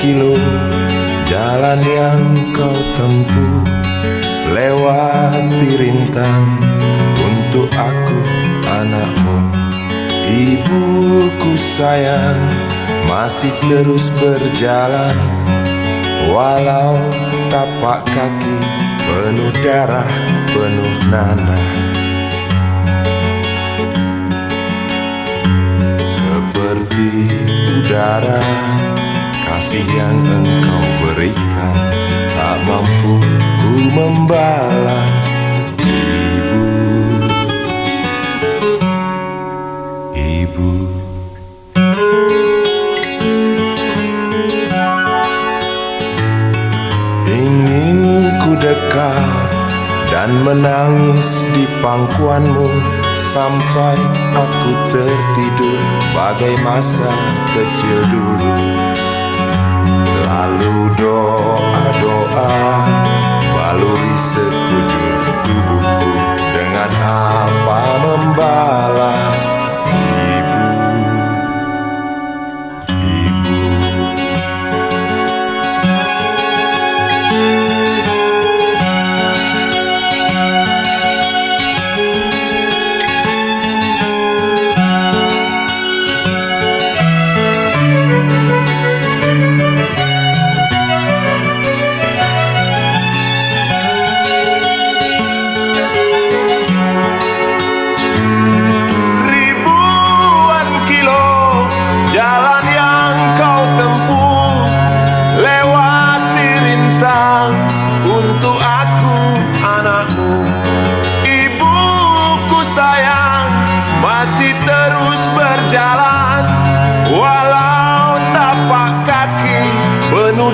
Kilo jalan yang kau tempuh, lewati rintang untuk aku anakmu. Ibuku sayang, masih terus berjalan, walau tapak kaki penuh darah, penuh nanah. Seperti udara, kasih yang engkau berikan tak mampu ku membalas. Ibu, ibu, ingin ku dekat dan menangis di pangkuanmu sampai aku tertidur bagai masa kecil dulu. Lalu doa-doa baluri sekujur tubuhku, dengan apa membalas. Ibu, ibu,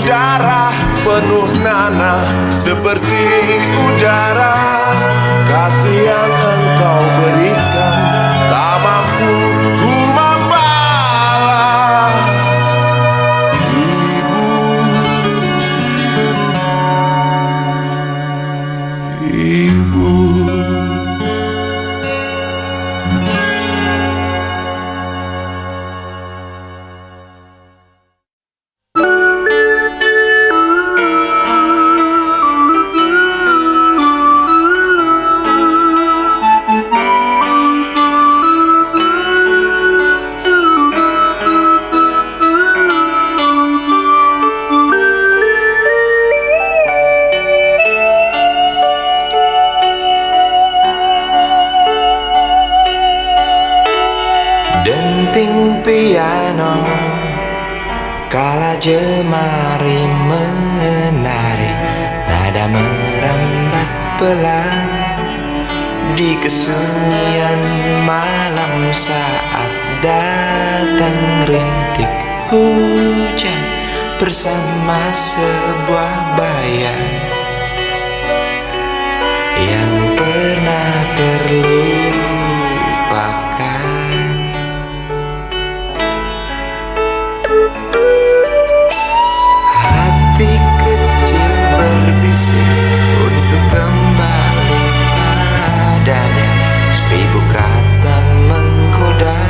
darah penuh nanah. Seperti udara, kasih yang engkau berikan tak mampu ku membalas. Ibu, ibu, denting piano kala jemari menari, nada merambat pelan di kesunyian malam saat datang rintik hujan bersama sebuah bayang yang pernah terlupakan. Hati kecil berbisik untuk kembali padanya. 1000 kata menggoda,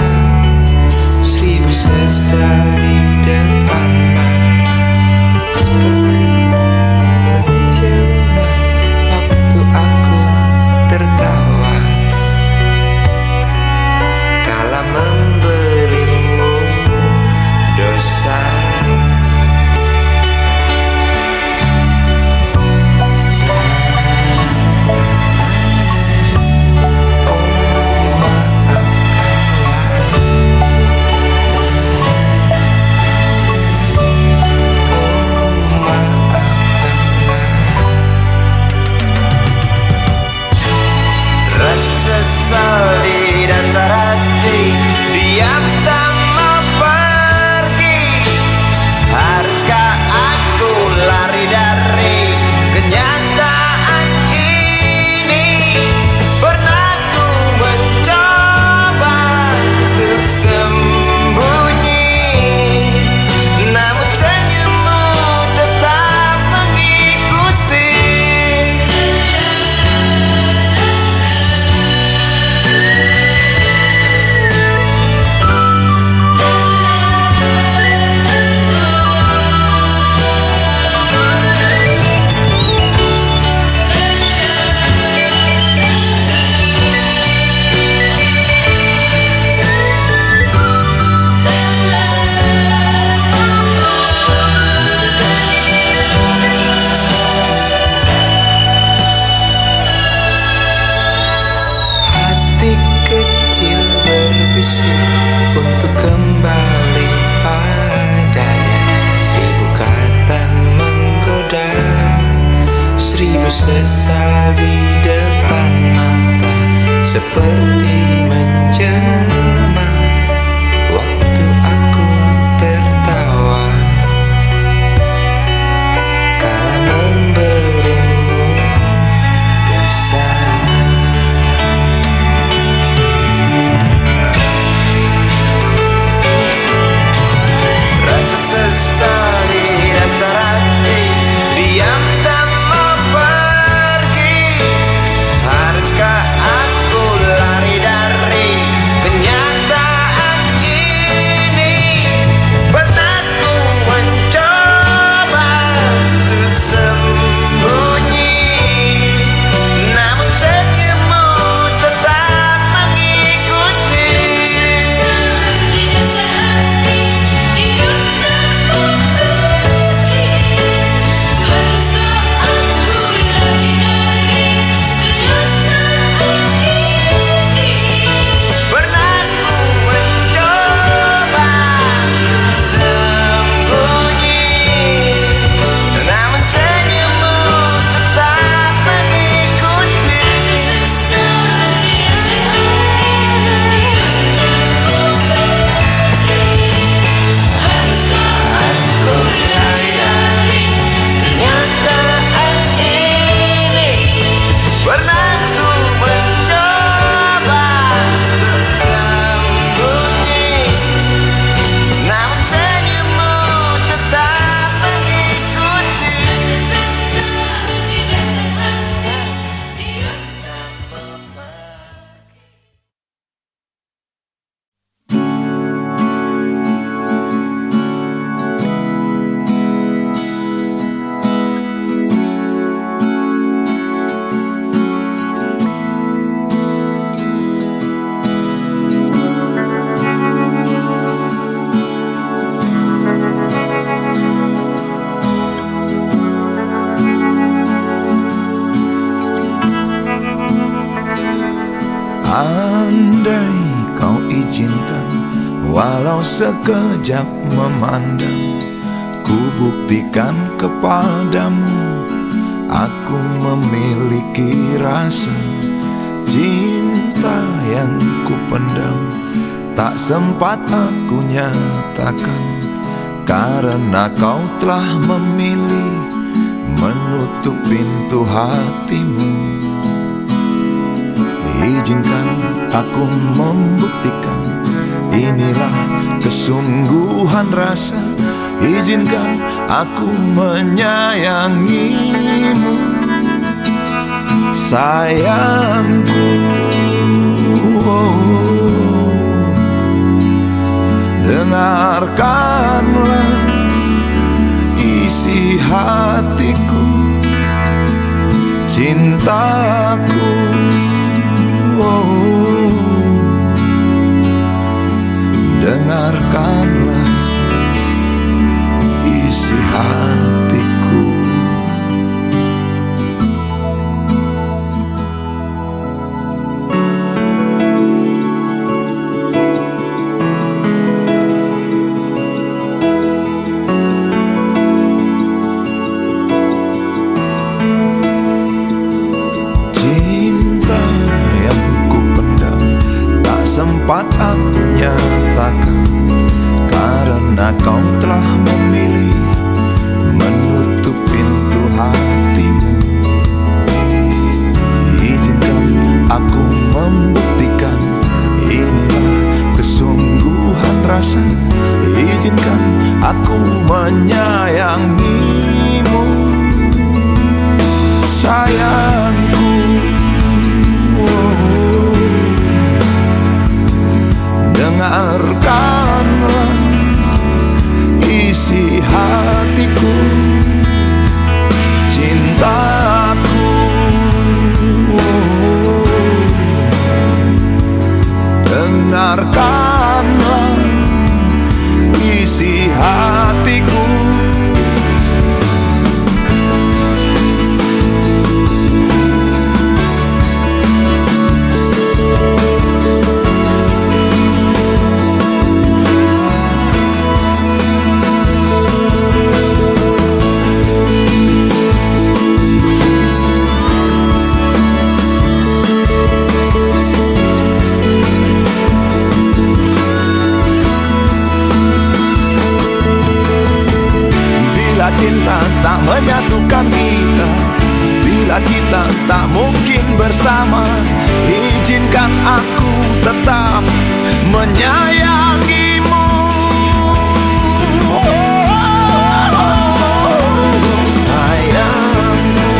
1000 sesal di depan mata, seperti menjelma waktu aku tertawa seperti menjelma waktu aku tertawa kala memberimu dosa. Rasa sesal di dasar hati, diam tak mau pergi. Haruskah aku lari dari kenyataan ini? Pernah ku mencoba untuk sembunyi, namun senyummu tetap mengikuti. Di dasar hati, diam tak mau pergi. Haruskah aku lari dari kenyataan ini? Pernah ku mencoba untuk sembunyi, namun senyummu tetap mengikuti. Sesal di dasar hati, diam tak mau pergi. Haruskah aku lari dari kenyataan ini? Pernah ku mencoba untuk sembunyi, namun senyummu tetap mengikuti. Sesal di dasar hati, diam tak mau Andai kau izinkan, walau sekejap memandang, ku buktikan kepadamu, aku memiliki rasa cinta yang ku pendam. Tak sempat aku nyatakan, karena kau telah memilih menutup pintu hatimu. Izinkan aku membuktikan, inilah kesungguhan rasa. Izinkan aku menyayangimu, sayangku. Dengarkanlah isi hatiku, cintaku. Dengarkanlah isi hatiku. Cinta yang ku pendam, tak sempat aku nyatakan, karena kau telah memilih menutup pintu hatimu. Izinkan aku membuktikan, inilah kesungguhan rasa. Izinkan aku menyayangimu, sayangku. Dengarkanlah isi hatiku, cintaku. Dengarkanlah isi hatiku. mungkin bersama. Izinkan aku tetap menyayangimu. Sayangku,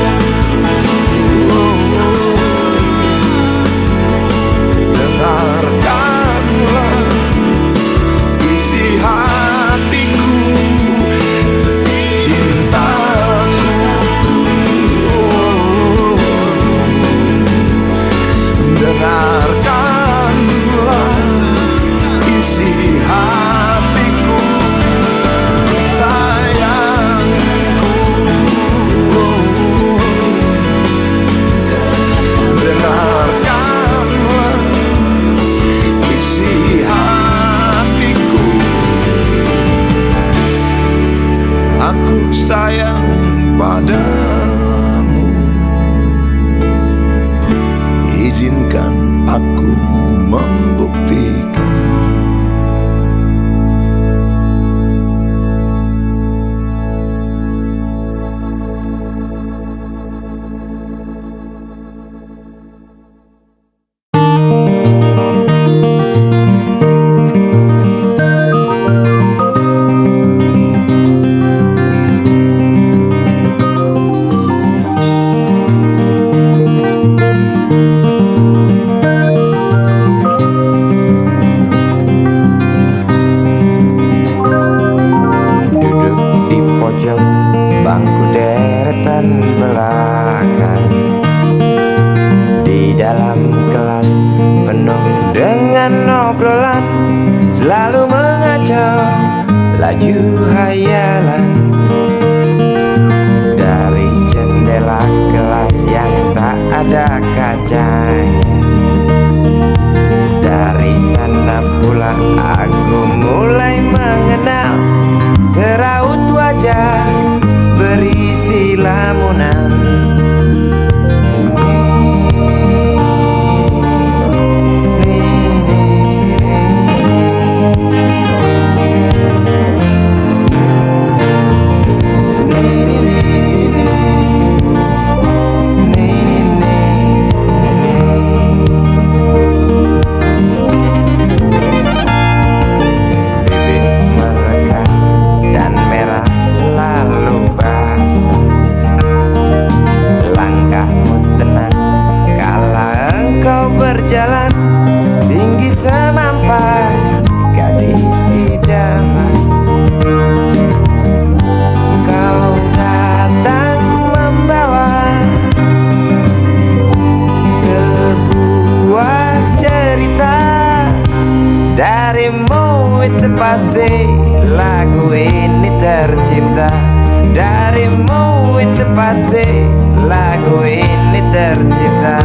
dengarkanlah isi hatiku, cintaku. Dengarkanlah isi hatiku, sayangku. Dengarkanlah isi hatiku. Aku sayang padamu. Izinkan aku membuktikan. Duduk di pojok bangku deretan belakang, di dalam kelas penuh dengan obrolan, selalu mengacau laju hayalan. Dari jendela kelas yang tak ada kacanya, dari sana pula aku mulai mengenal seraut wajah berisi lamunan. Bibir melekat dan merah selalu basah. Langkahmu tenang kala engkau berjalan, tinggi semampai gadis idaman. Kau datang membawa sebuah cerita. Darimu itu pasti lagu ini tercipta. Darimu itu pasti lagu ini tercipta.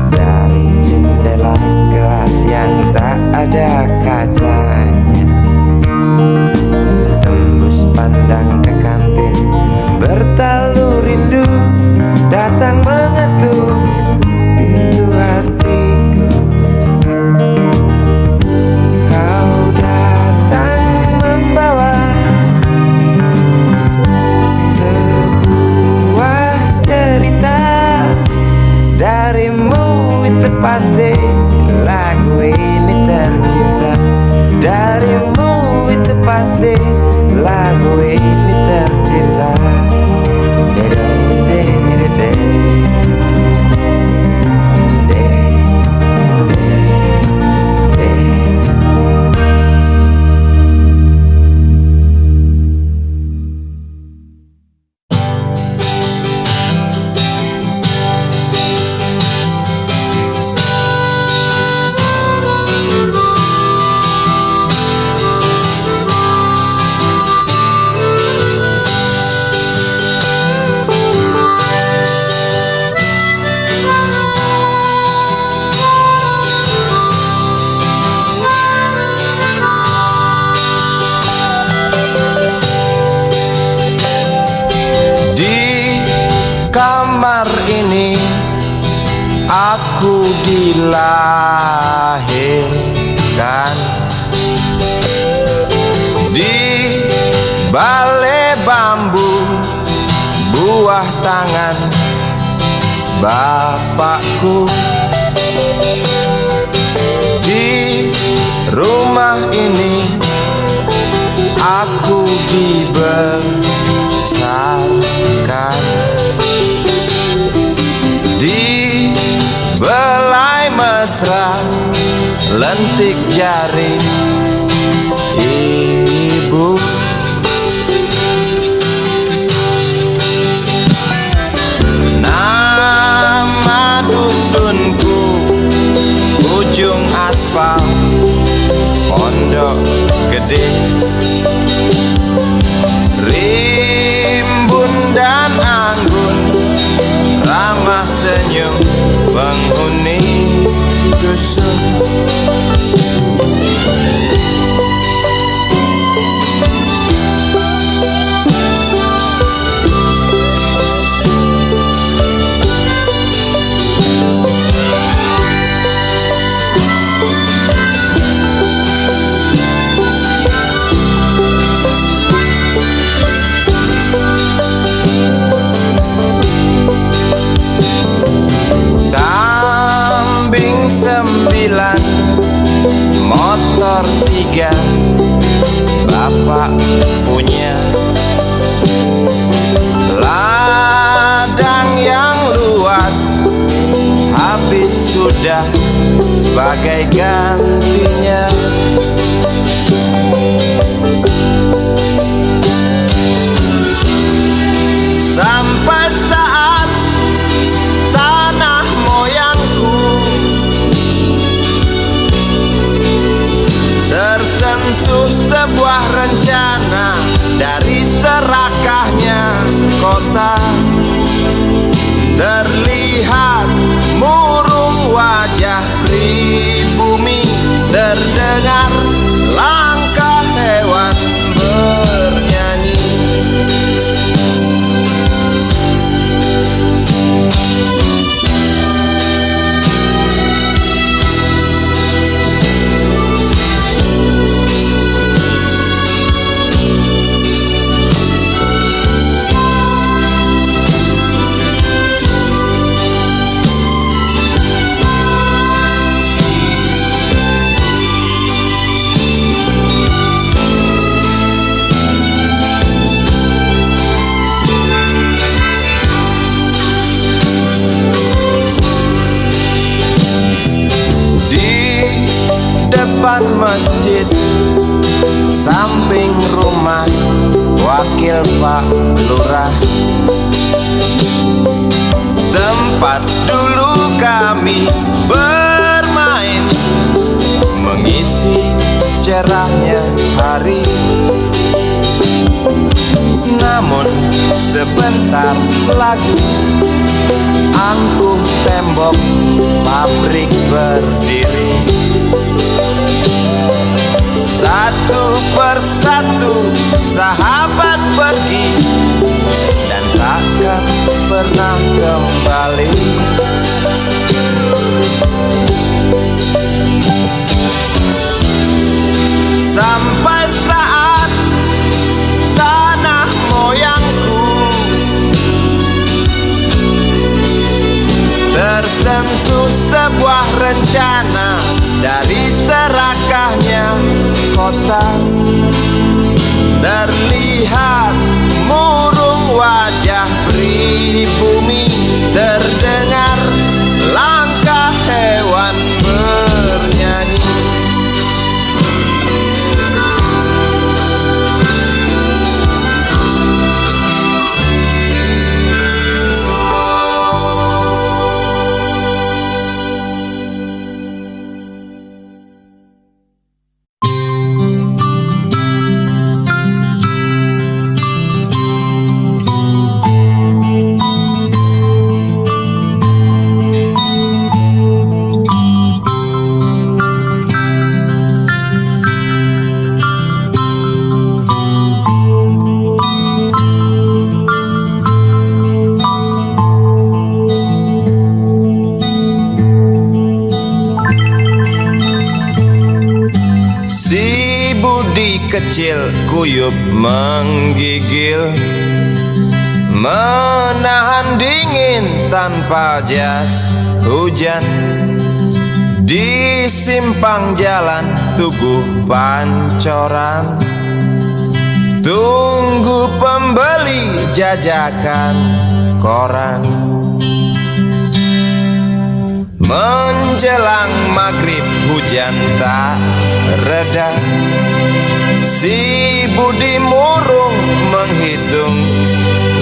Dari jendela kelas yang tak ada kacanya, tembus pandang ke kantin, bertalu rindu datang mengetuk pintu hatiku. Kau datang membawa sebuah cerita. Darimu itu pasti lagu ini tercipta. aku dilahirkan di balai bambu, buah tangan bapakku. Di rumah ini aku dibesarkan, di belai mesra lentik jari ibu. Nama dusunku ujung aspal Pondok Gede. Rimbun dan anggun ramah senyum penghuni dusun. Kambing 9, motor 3, bapak punya. Ladang yang luas habis sudah sebagai gantinya. Sampai saat tanah moyangku tersentuh sebuah rencana dari serakahnya kota. Terlihat murung wajah pribumi, terdengar langkah hewan bernyanyi. Depan masjid, samping rumah wakil Pak Lurah, tempat dulu kami bermain, mengisi cerahnya hari. Namun sebentar lagi angkuh tembok pabrik berdiri. Satu persatu sahabat pergi dan takkan pernah kembali. Sampai saat tanah moyangku tersentuh sebuah rencana dari serakahnya kota. Terlihat murung wajah pribumi, terdengar langkah hewan bernyanyi. Budi kecil kuyup menggigil, menahan dingin tanpa jas hujan. Di simpang jalan Tugu Pancoran, tunggu pembeli jajakan koran. Menjelang maghrib hujan tak reda, si Budi murung menghitung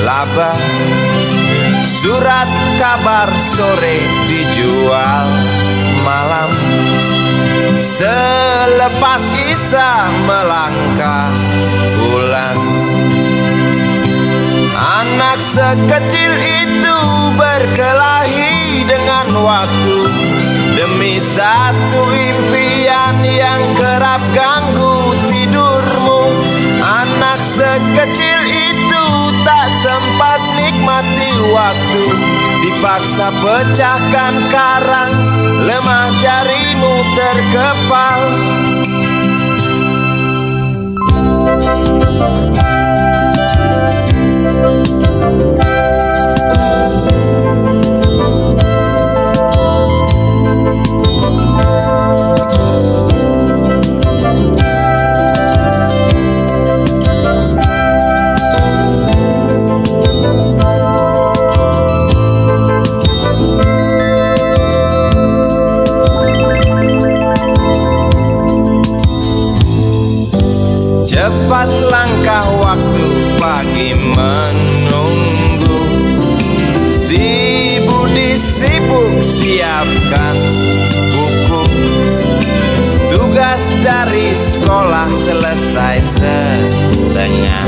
laba. Surat kabar sore dijual malam. Selepas Isya melangkah pulang. Anak sekecil itu berkelahi dengan waktu demi satu impian yang kerap ganggu tidurmu. Anak sekecil itu tak sempat nikmati waktu, dipaksa pecahkan karang, lemah jarimu terkepal. Cepat langkah waktu, pagi menunggu. Si Budi sibuk siapkan buku. Tugas dari sekolah selesai setengah.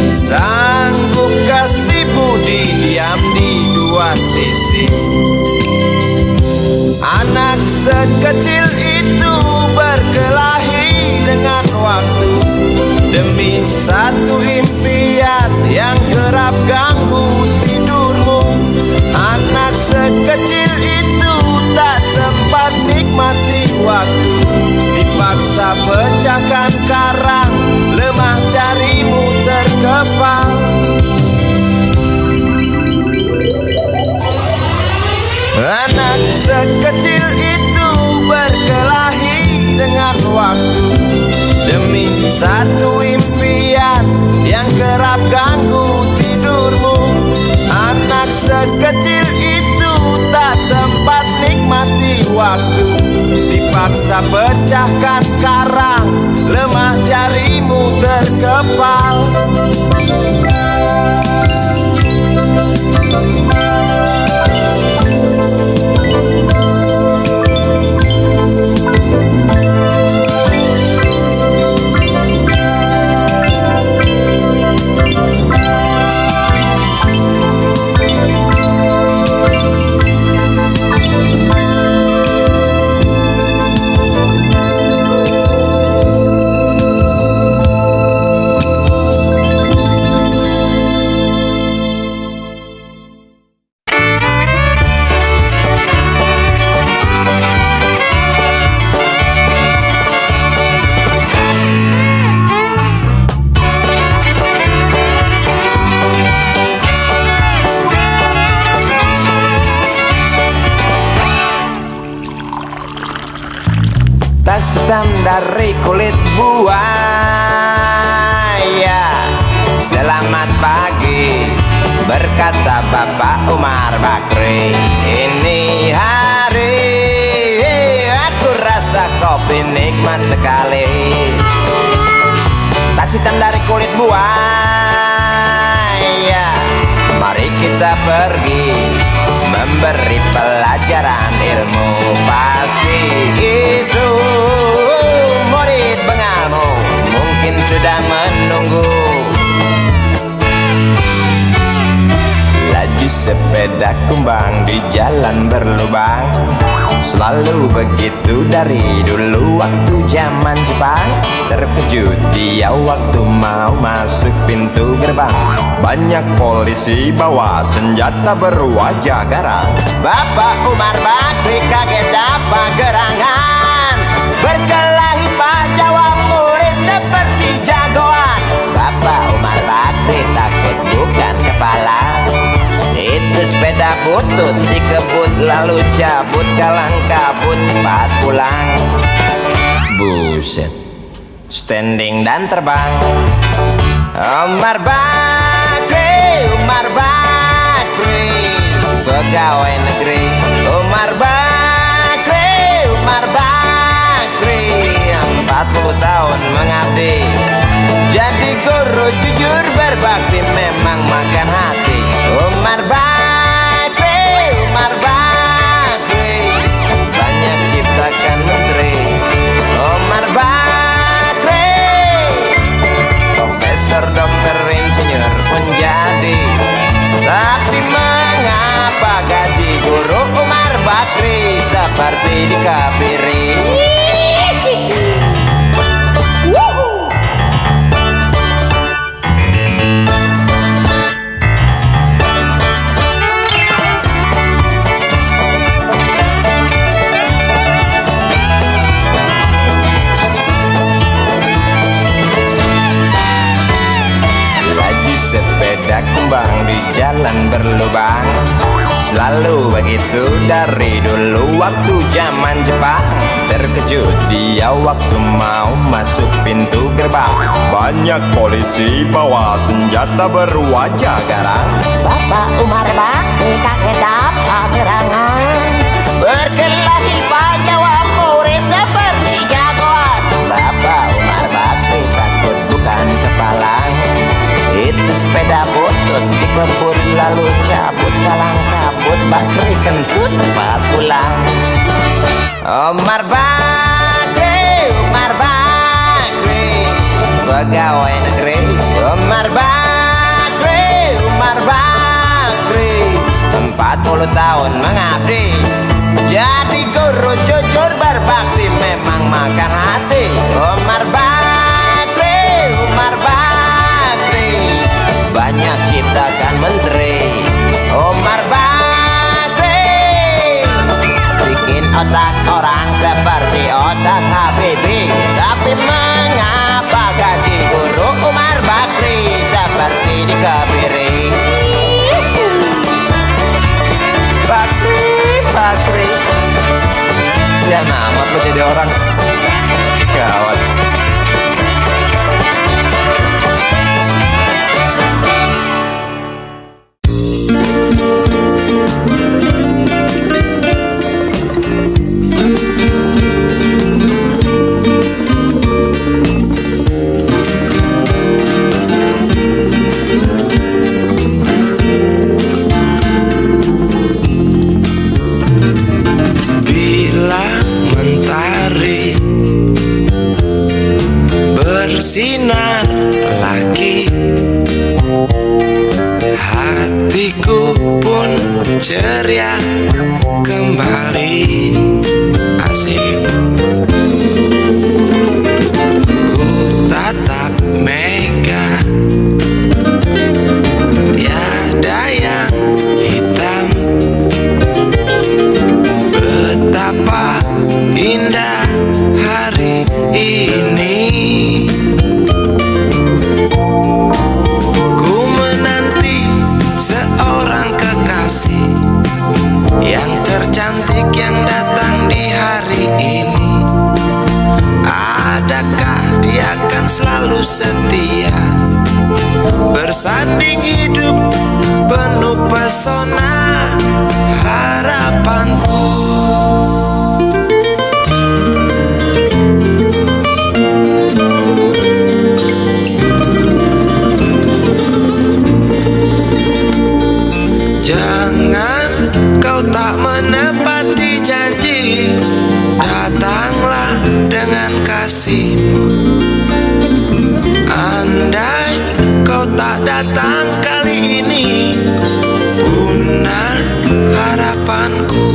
Sanggupkah si Budi diam di dua sisi? Anak sekecil itu berkelahi dengan waktu demi satu impian yang kerap ganggu tidurmu. Anak sekecil itu tak sempat nikmati waktu, dipaksa pecahkan karang, lemah jarimu terkepal. Anak sekecil itu berkelahi dengan waktu demi satu impian yang kerap ganggu tidurmu. Anak sekecil itu tak sempat nikmati waktu, dipaksa pecahkan karang, lemah jarimu terkepal. Tas hitam dari kulit buaya. Selamat pagi, berkata Bapak Umar Bakri. Ini hari aku rasa kopi nikmat sekali. Tas hitam dari kulit buaya, mari kita pergi memberi pelajaran ilmu. Pasti itu murid bengalmu mungkin sudah menunggu. Laju sepeda kumbang di jalan berlubang, selalu begitu dari dulu waktu zaman Jepang. Terkejut dia waktu mau masuk pintu gerbang, banyak polisi bawa senjata berwajah garang. Bapak Umar Bakri kaget dapat gerangan, berkelahi Pak jawab mulai. lalu cabut kalang kabut cepat pulang. Buset, standing dan terbang. Umar Bakri, Umar Bakri, pegawai negeri. Umar Bakri, Umar Bakri, 40 tahun mengabdi. Jadi guru jujur berbakti memang makan hati. Umar Bakri, Umar Bakri, banyak ciptakan menteri. Umar Bakri, profesor, dokter, insinyur pun jadi. Tapi mengapa gaji guru Umar Bakri seperti dikebiri? Sepeda kembang di jalan berlubang, selalu begitu dari dulu waktu zaman Jepang. Terkejut dia waktu mau masuk pintu gerbang. Banyak polisi bawa senjata berwajah garang. Bapak Umar Bakri kakek dapat gerangan, berkelahi jawab murid seperti jagoan. Bapak Umar Bakri takut bukan kepalang. Itu sepeda butut dikebut lalu cabut kalang kabut. Bakri kentut cepat pulang. Umar Bakri, Umar Bakri, pegawai negeri. Umar Bakri, Umar Bakri, 40 tahun mengabdi. Jadi guru jujur berbakti memang makan hati. Umar Bakri, Umar Bakri, banyak ciptakan menteri. Umar Bakri bikin otak orang seperti otak Habibie. Tapi mengapa gaji guru Umar Bakri seperti dikebiri? Bakri, Bakri, sian amat lo jadi orang. Gawat. Bila mentari bersinar lagi, hatiku pun ceria kembali. Asik. Ku tatap mega, tiada yang hitam. Betapa indah hari ini. Ku menanti seorang kekasih yang tercantik yang datang di hari ini. Adakah dia akan selalu setia, bersanding hidup penuh pesona harapanku. Jangan kau tak menepati janji, datanglah dengan kasihmu. Andai kau tak datang kali ini, punah harapanku.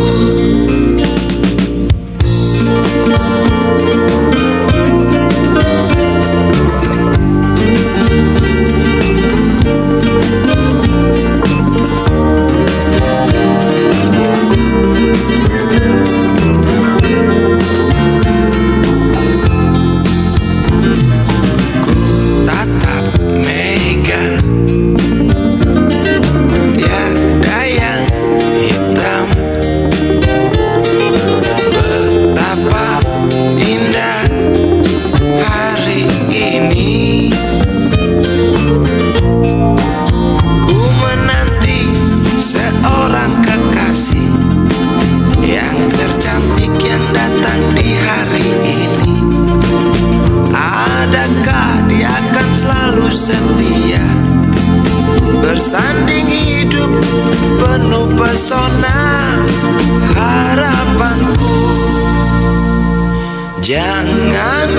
dengan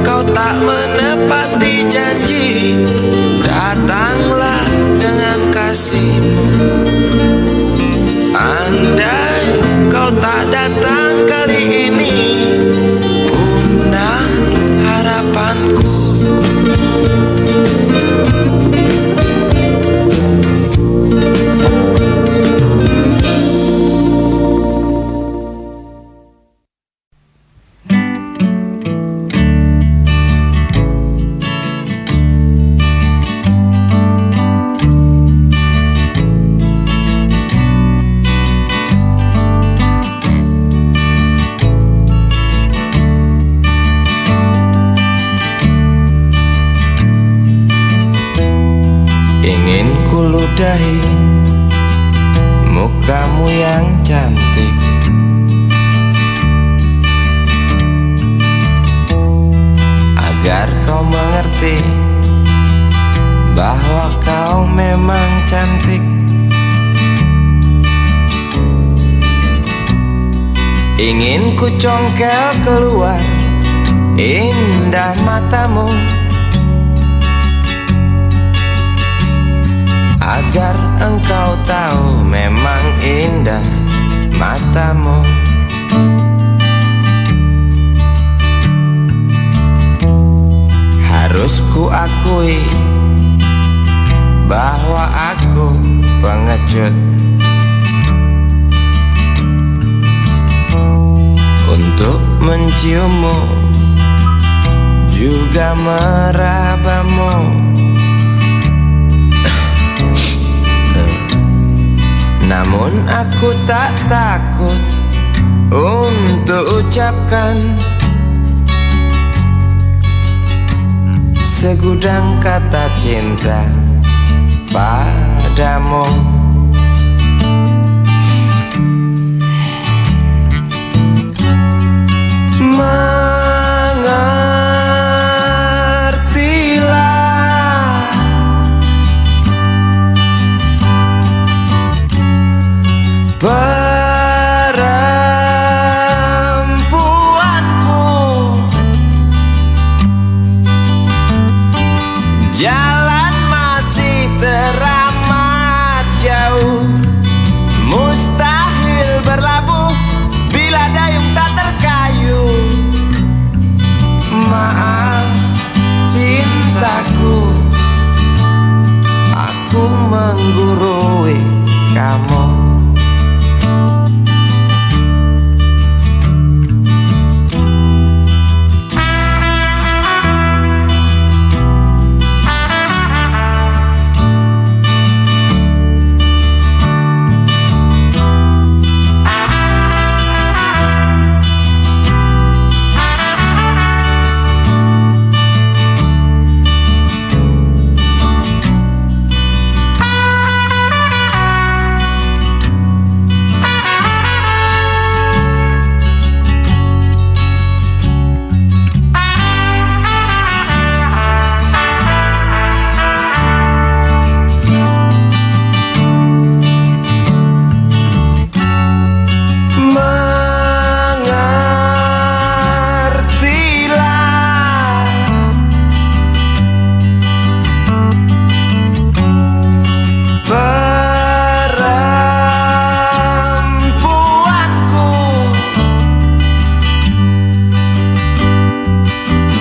kau tak menepati janji. Datanglah dengan kasihmu. Andai kau tak datang kali ini, punah harapanku. Ingin ku ludahi mukamu yang cantik, agar kau mengerti bahwa kau memang cantik. Ingin ku congkel keluar indah matamu, agar engkau tahu memang indah matamu. Harus ku akui bahwa aku pengecut untuk menciummu, juga merabamu. Namun aku tak takut untuk ucapkan segudang kata cinta padamu. Mengertilah perempuanku, jalan masih teramat jauh, mustahil berlabuh bila dayung tak terkayuh. Maaf cintaku, aku menggurui kamu.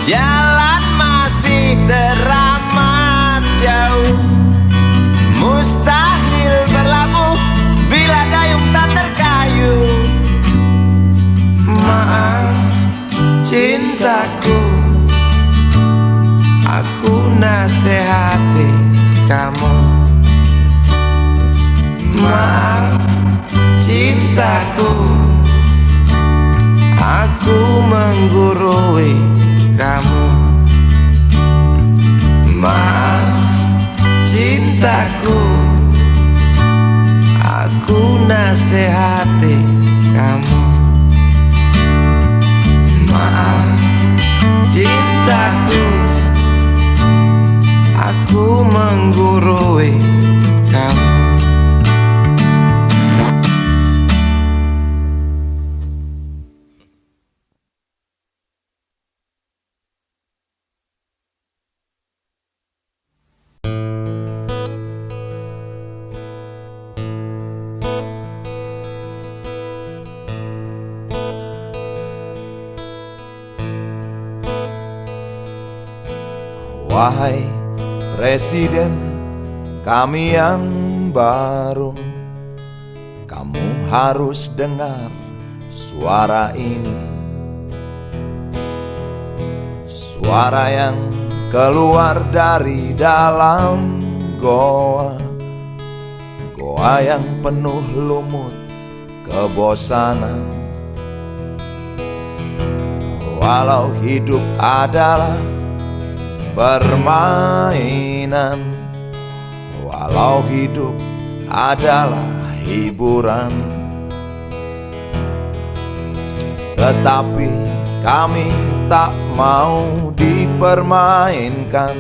Jalan masih teramat jauh, mustahil berlabuh bila dayung tak terkayuh. Maaf cintaku, aku nasihati kamu. Maaf cintaku, aku menggurui kamu. Maaf cintaku, aku nasihati kamu. Maaf cintaku, aku menggurui kamu. Wahai Presiden kami yang baru, kamu harus dengar suara ini. Suara yang keluar dari dalam goa, goa yang penuh lumut kebosanan. Walau hidup adalah permainan, walau hidup adalah hiburan, tetapi kami tak mau dipermainkan,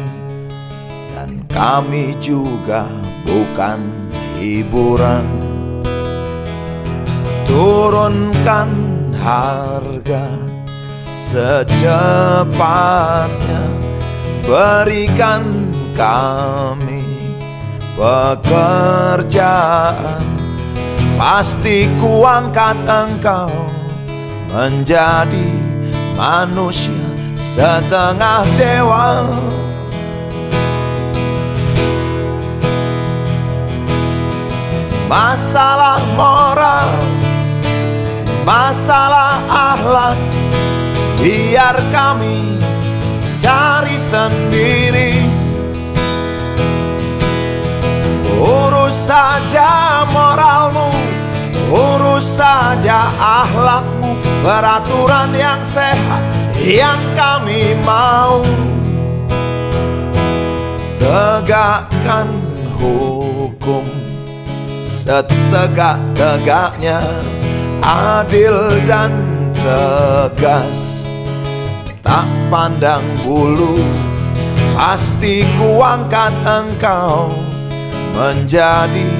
dan kami juga bukan hiburan. Turunkan harga secepatnya, berikan kami pekerjaan. Pasti kuangkat engkau menjadi manusia setengah dewa. Masalah moral, masalah akhlak, biar kami cari sendiri. Urus saja moralmu, urus saja akhlakmu, peraturan yang sehat yang kami mau. Tegakkan hukum setegak-tegaknya, adil dan tegas, tak pandang bulu. Pasti kuangkat engkau menjadi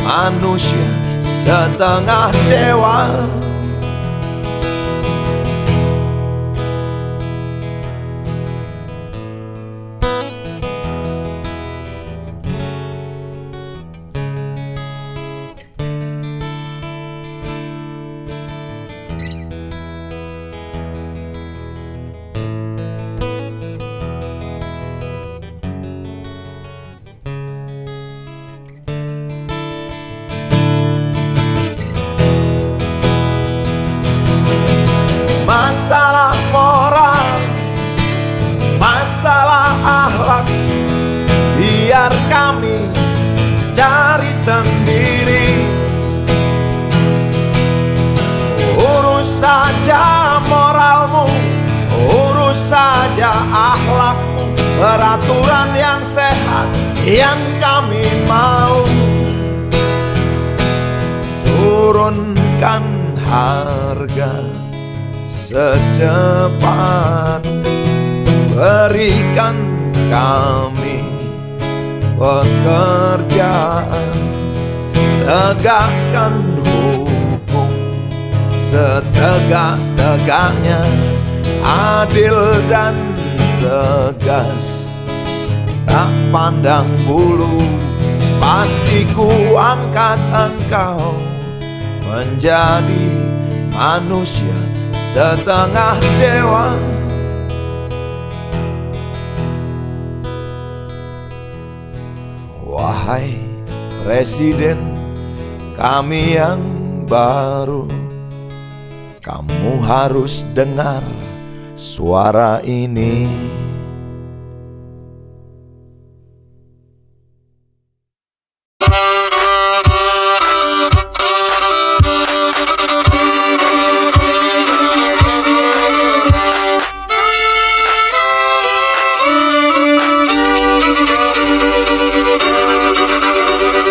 manusia setengah dewa. Masalah moral, masalah akhlak, biar kami cari sendiri. Urus saja moralmu, urus saja akhlakmu, peraturan yang sehat yang kami mau. Turunkan harga secepat, berikan kami pekerjaan. Tegakkan hukum setegak-tegaknya, adil dan tegas, tak pandang bulu. Pasti kuangkat engkau menjadi manusia setengah dewa. Wahai Presiden kami yang baru, kamu harus dengar suara ini.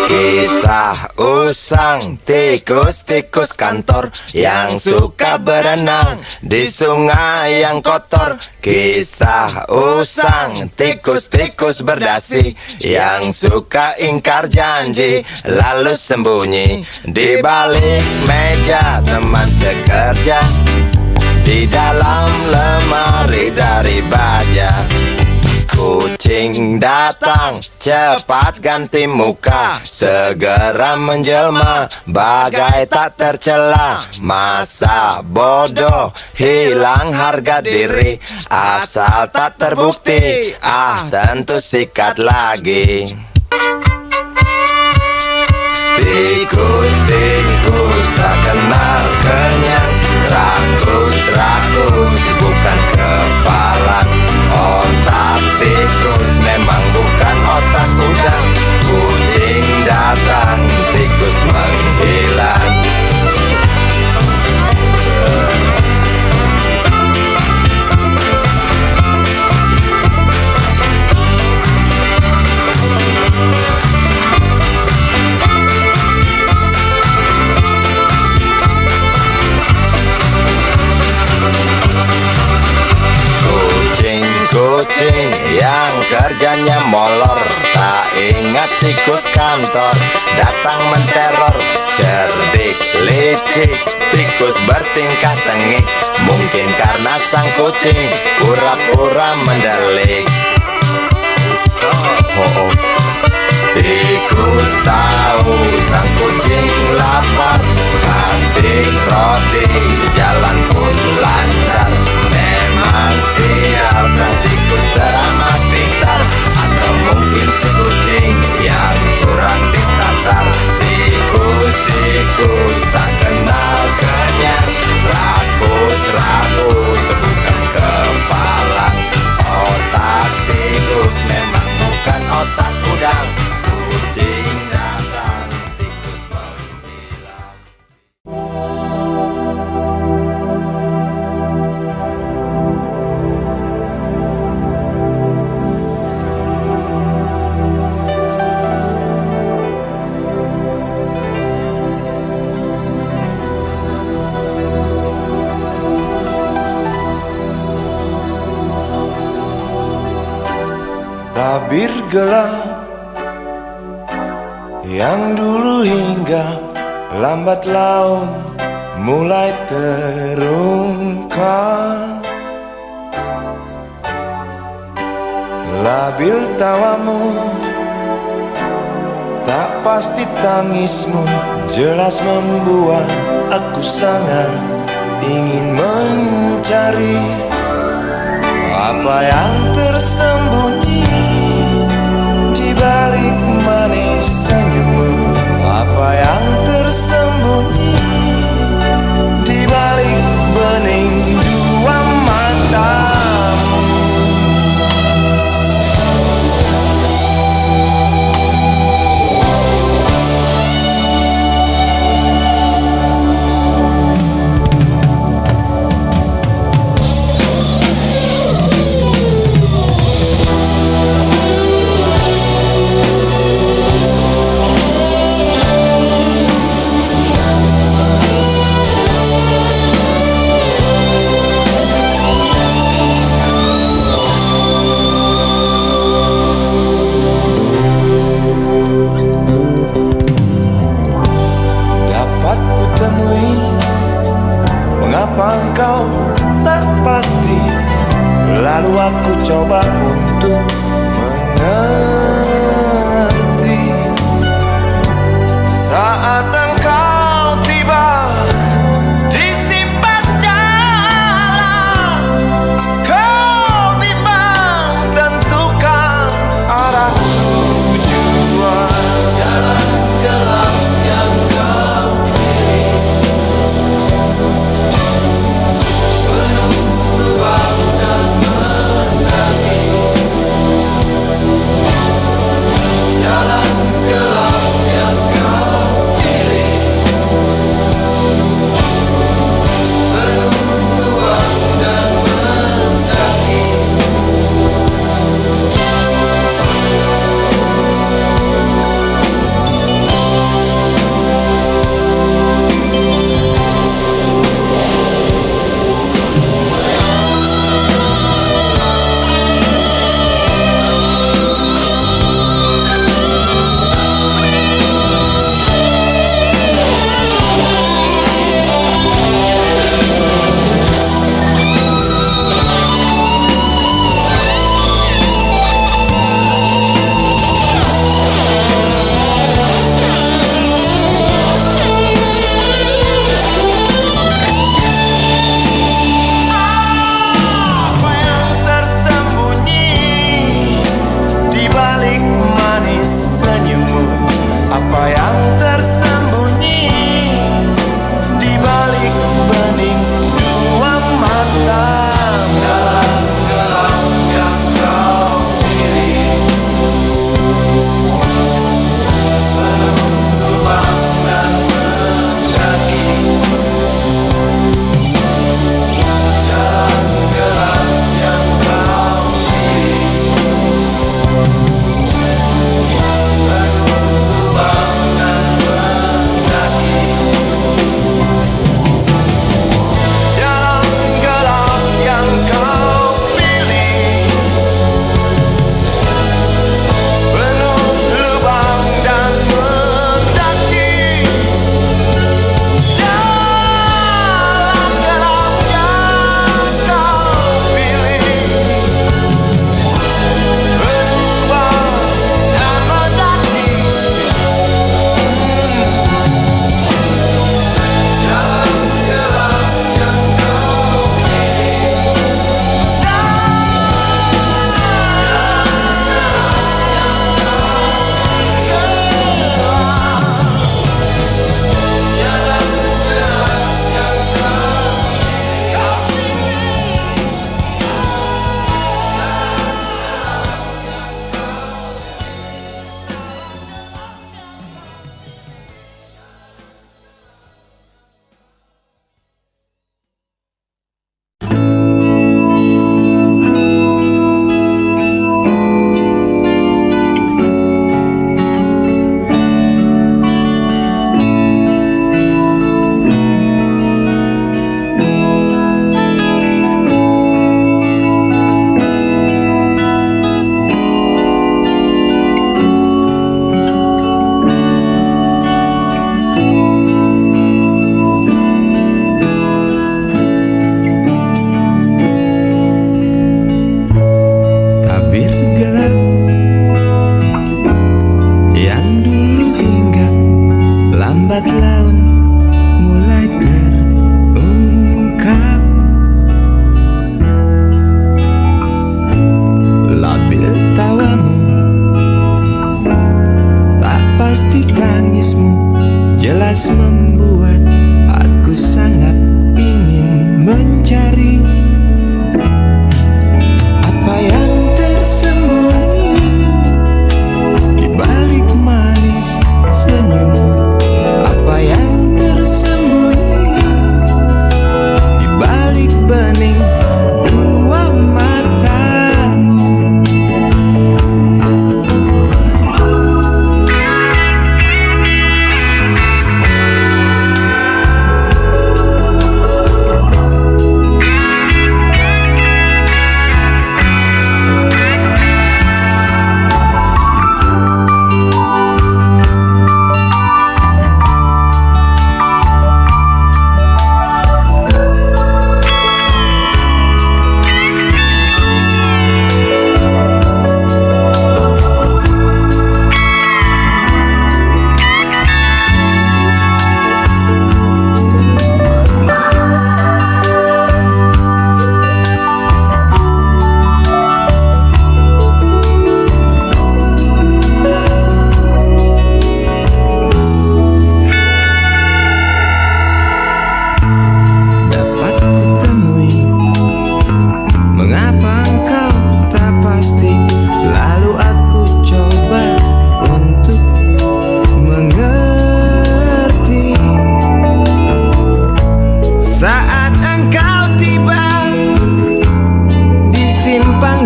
Kisah usang tikus-tikus kantor yang suka berenang di sungai yang kotor. Kisah usang tikus-tikus berdasi yang suka ingkar janji lalu sembunyi di balik meja teman sekerja, di dalam lemari dari baja. Kucing Kucing datang, cepat ganti muka, segera menjelma, bagai tak tercela. Masa bodoh, hilang harga diri, asal tak terbukti, tentu sikat lagi. Tikus-tikus tak kenal kenyang, rakus-rakus bukan kepalan. Otak tikus memang bukan otak udang. Kucing datang, tikus menghilang. Kucing yang kerjanya molor, tak ingat tikus kantor, datang menteror. Cerdik, licik, tikus bertingkah tengik, mungkin karena sang kucing pura-pura mendelik. Tikus tahu sang kucing lapar, kasih roti, jalan pun lancar. Memang sial sang tikus teramat pintar, atau mungkin si kucing yang kurang ditatar. Tikus-tikus tak kenal kenyang, rakus-rakus bukan kepalang. Otak tikus memang bukan otak udang. Kucing datang, tikus menghilang. Tabir gelap yang dulu hingga lambat laun mulai terungkap. Labil tawamu, tak pasti tangismu, jelas membuat aku sangat ingin mencari apa yang tersembunyi di balik manis senyummu, apa yang tersembunyi di balik bening dua matamu. Mengapa engkau tak pasti? Lalu aku coba untuk mengerti. Saat engkau tiba di simpang jalan, kau bimbang tentukan arah tujuan. Jalan gelap yang kau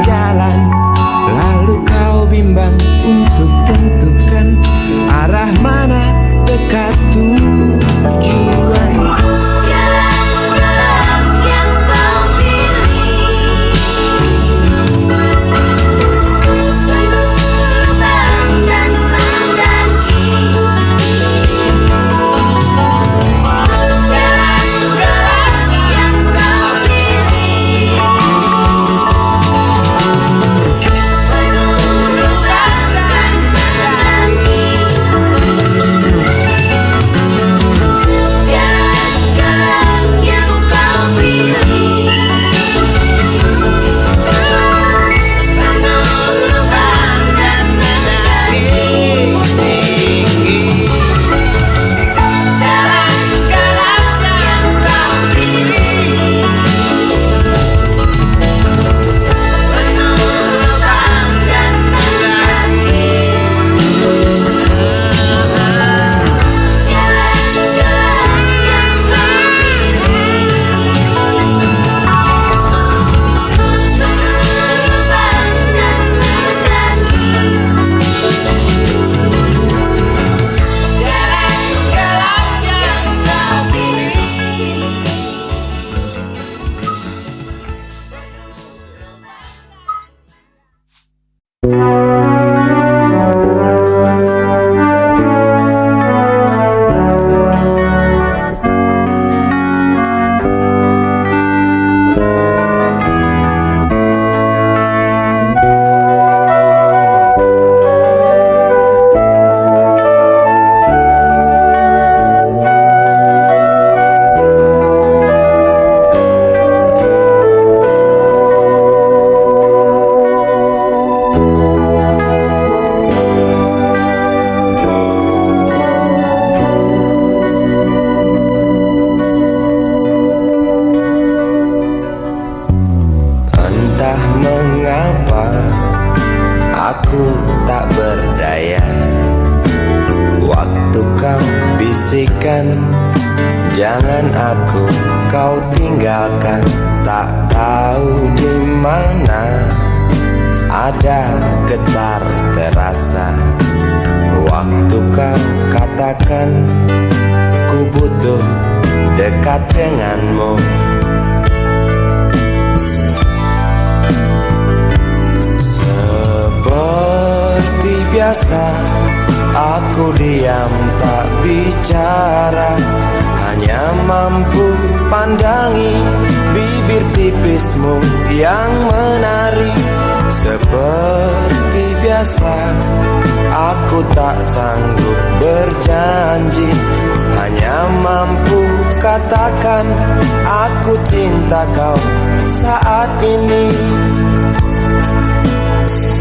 jalan, lalu kau bimbang untuk tentukan arah mana dekat tujuan. Jalan-jalan yang kau pilih bergelombang dan mendaki. Jalan-jalan yang kau pilih bergelombang dan mendaki. Jalan-jalan yang kau pilih bergelombang dan mendaki. Jalan-jalan yang kau pilih bergelombang dan mendaki. Jalan-jalan yang kau pilih bergelombang dan mendaki. Jalan-jalan yang kau Entah mengapa aku tak berdaya. Waktu kau bisikan jangan aku kau tinggalkan, tak tahu di mana ada getar terasa. Waktu kau katakan ku butuh dekat denganmu. Seperti biasa aku diam tak bicara, hanya mampu pandangi bibir tipismu yang menari. Seperti biasa aku tak sanggup berjanji, hanya mampu katakan aku cinta kau saat ini.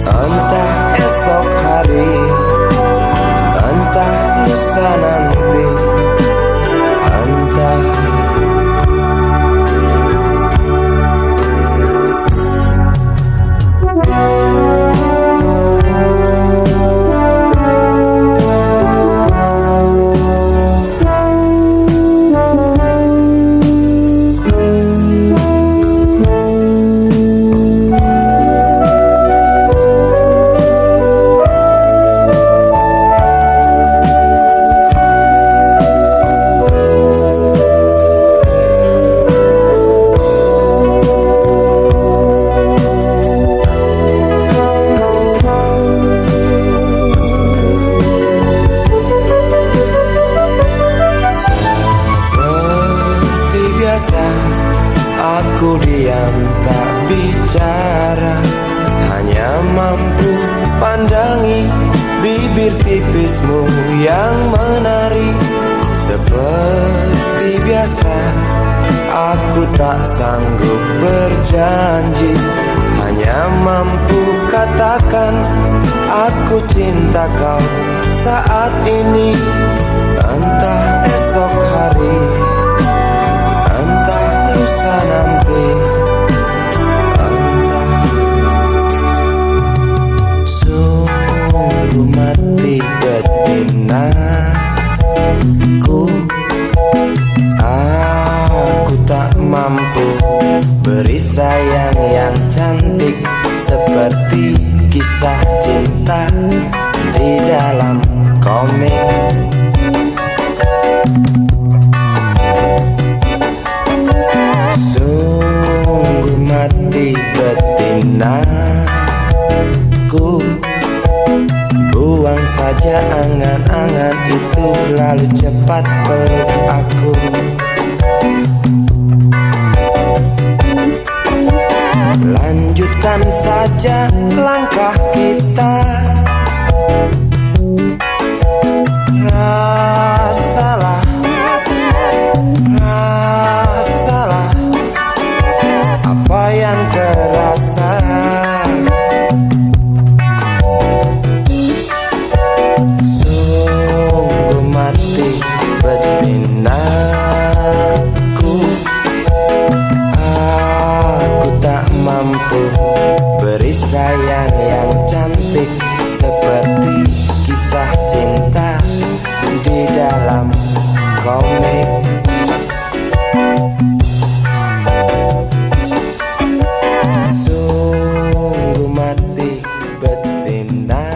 Entah esok hari, entah lusa nanti, entah aku diam tak bicara, hanya mampu pandangi bibir tipismu yang menari. Seperti biasa aku tak sanggup berjanji, hanya mampu katakan aku cinta kau saat ini. Entah esok hari, entah lusa nanti, entah. Sungguh mati betina aku tak mampu beri sayang yang cantik seperti seperti kisah cinta di dalam komik. Sungguh mati betinaku, buang saja angan-angan itu, lalu cepat peluk aku. Lanjutkan saja langkah kita, rasalah apa yang terasa. Sungguh mati betinaku, aku tak mampu beri sayang yang cantik seperti kisah cinta di dalam komik. Sungguh mati betinaku.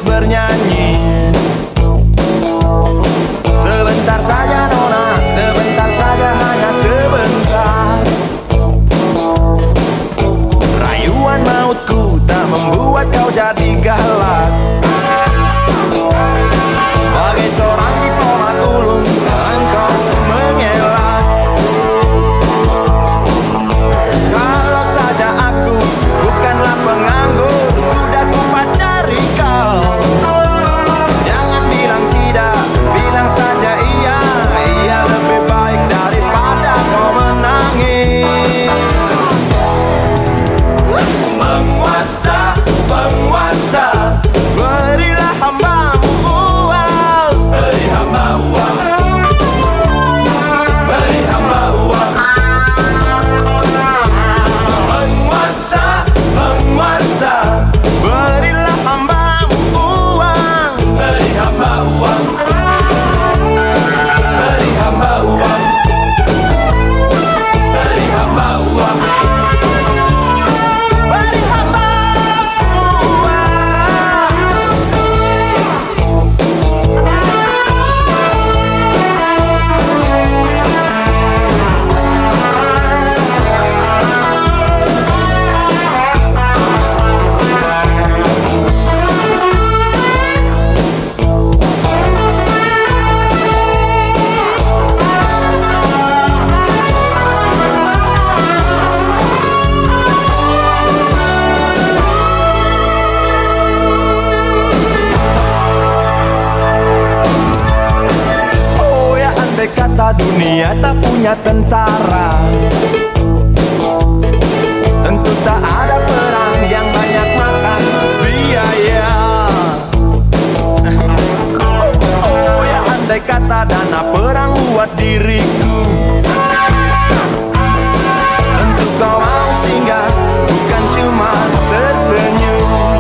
Bernyanyi sebentar saja nona, sebentar saja, hanya sebentar. Rayuan mautku tak membuat kau jadi galak. Bagai seorang diplomat ulung engkau mengelak. Kalau saja aku bukanlah penganggur, sudah ku pacari kau. Jangan bilang tidak, bilang saja iya. Iya lebih baik daripada kau menangis. Penguasa, penguasa, berilah hambamu uang. Beri hamba uang, beri hamba uang. Penguasa, penguasa, berilah hambamu uang. Beri hamba uang, beri hamba uang, beri hamba uang, beri hamba uang. Oh ya, andai kata dunia tak punya tentara, tentu tak ada perang yang banyak makan biaya. Oh ya, andai kata dana perang buat diriku, tentu kau mau singgah, bukan cuma tersenyum.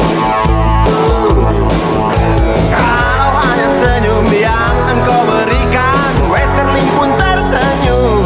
Kalau hanya senyum yang engkau berikan, Westerling pun tersenyum.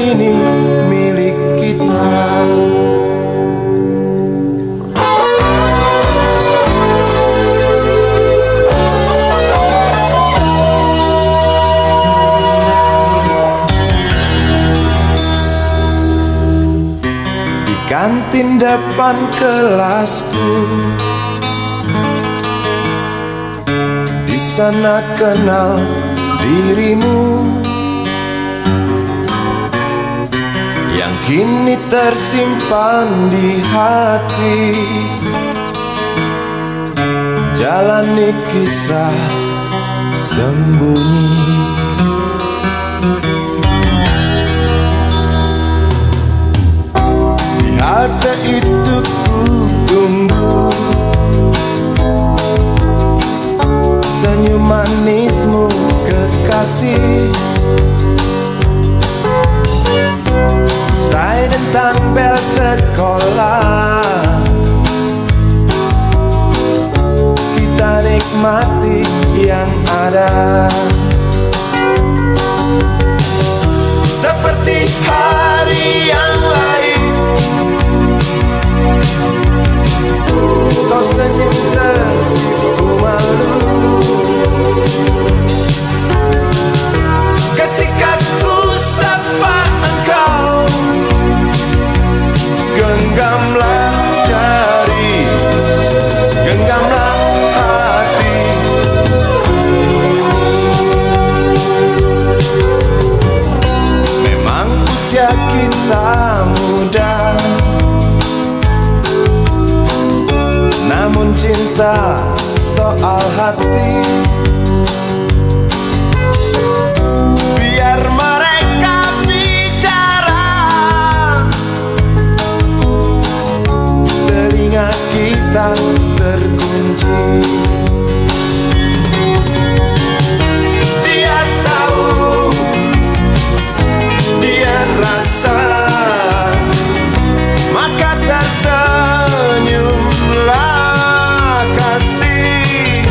ini milik kita. Di kantin depan kelasku, di sana kenal dirimu yang kini tersimpan di hati. Jalani kisah sembunyi. Di halte itu ku tunggu senyum manismu kekasih. Usai dentang bel sekolah, kita nikmati yang ada. Seperti hari yang lain, kau senyum tersipu malu ketika ku sapa engkau. Genggamlah jari, genggamlah hati ini. Memang usia kita muda, namun cinta soal hati. Biar mereka bicara, telinga kita terkunci. Dia tahu, dia rasa, maka tersenyumlah kasih.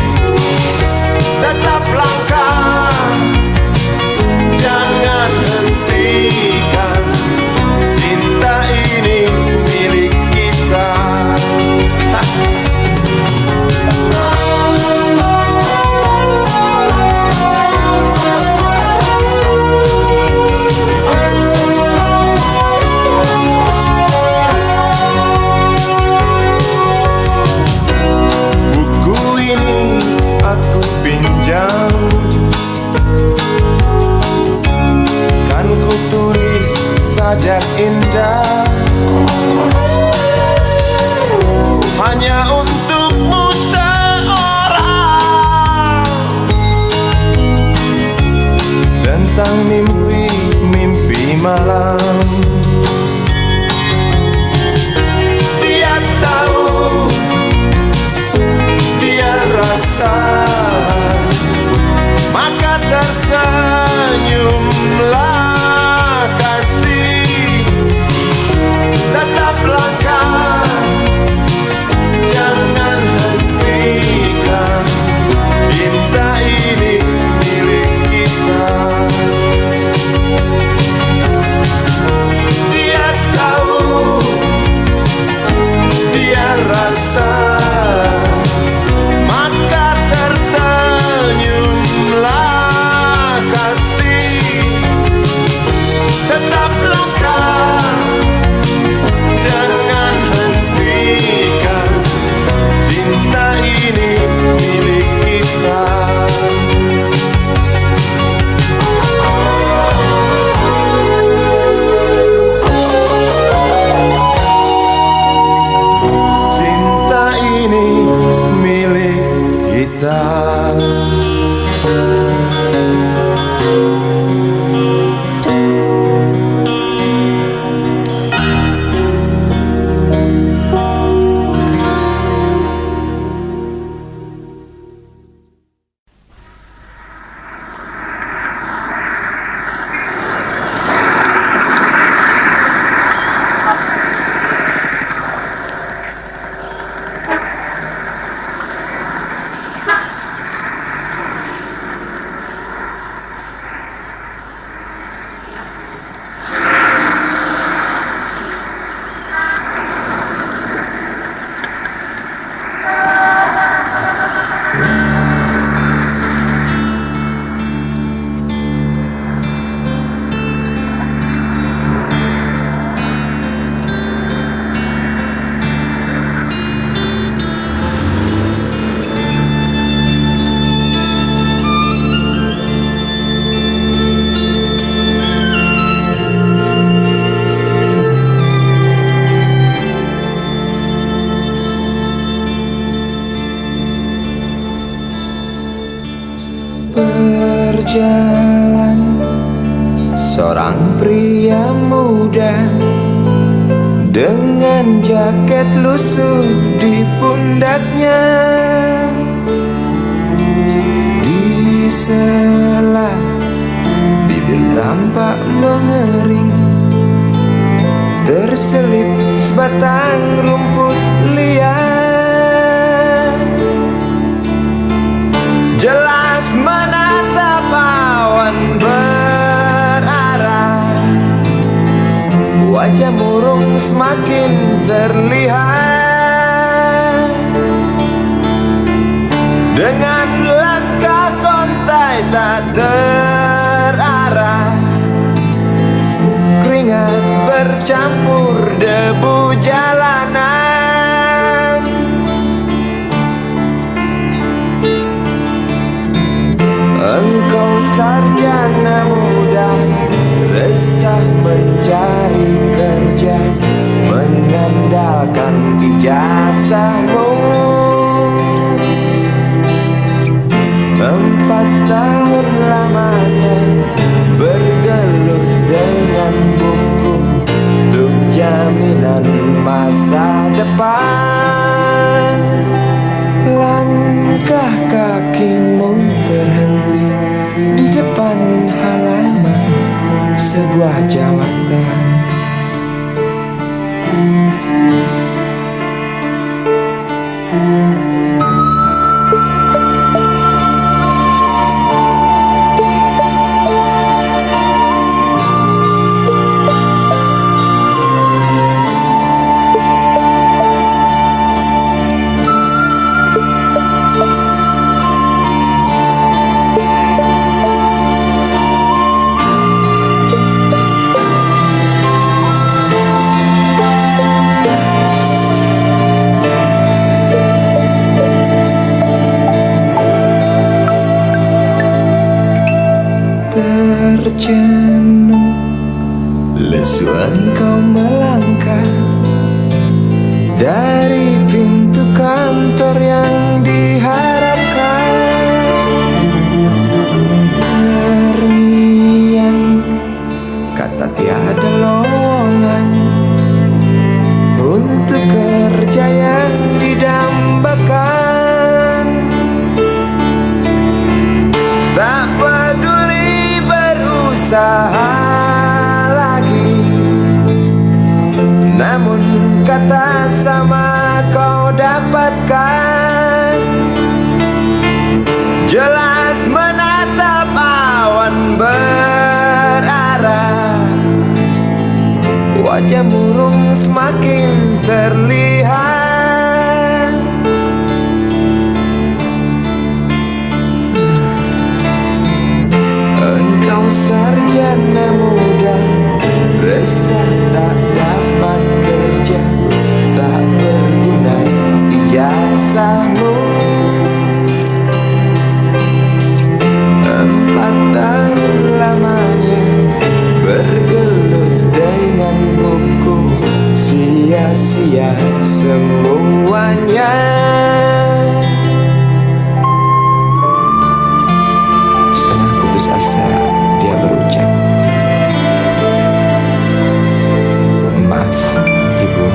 Tetap langkah, jangan hentikan, cinta ini milik kita. Buku ini aku pinjam, kan ku tulis sajak indah hanya untukmu seorang, tentang mimpi-mimpi malam. Dia tahu, dia rasa, maka tersenyumlah kasih. Tetap langkah, jangan hentikan, cinta ini milik kita. Seorang pria muda dengan jaket lusuh di pundaknya, di sela bibir tampak mengering, terselip sebatang rumput liar. Jelas menatap awan berarah, wajah murung semakin terlihat. Dengan langkah kontai tak terarah, keringat bercampur debu jalanan. Engkau sarjana muda, resah mencari kerja, mengandalkan ijazahmu. 4 tahun lamanya bergelut dengan buku untuk jaminan masa depan. Langkah kakimu terhenti di depan halaman sebuah jawatan. Terjenuh lesu engkau melangkah dari pintu kantor yang diharapkan. Terngiang kata tiada lowongan untuk kerja yang didambakan. Tak peduli berusaha lagi, namun kata sama kau dapatkan. Jelas menatap awan berarah, wajah murung semakin terlihat. Engkau sarjana muda, resah tak dapat kerja, tak berguna ijazahmu. 4 tahun lamanya bergelut dengan buku, sia-sia semuanya. Setengah putus asa dia berucap, "Maaf, Ibu."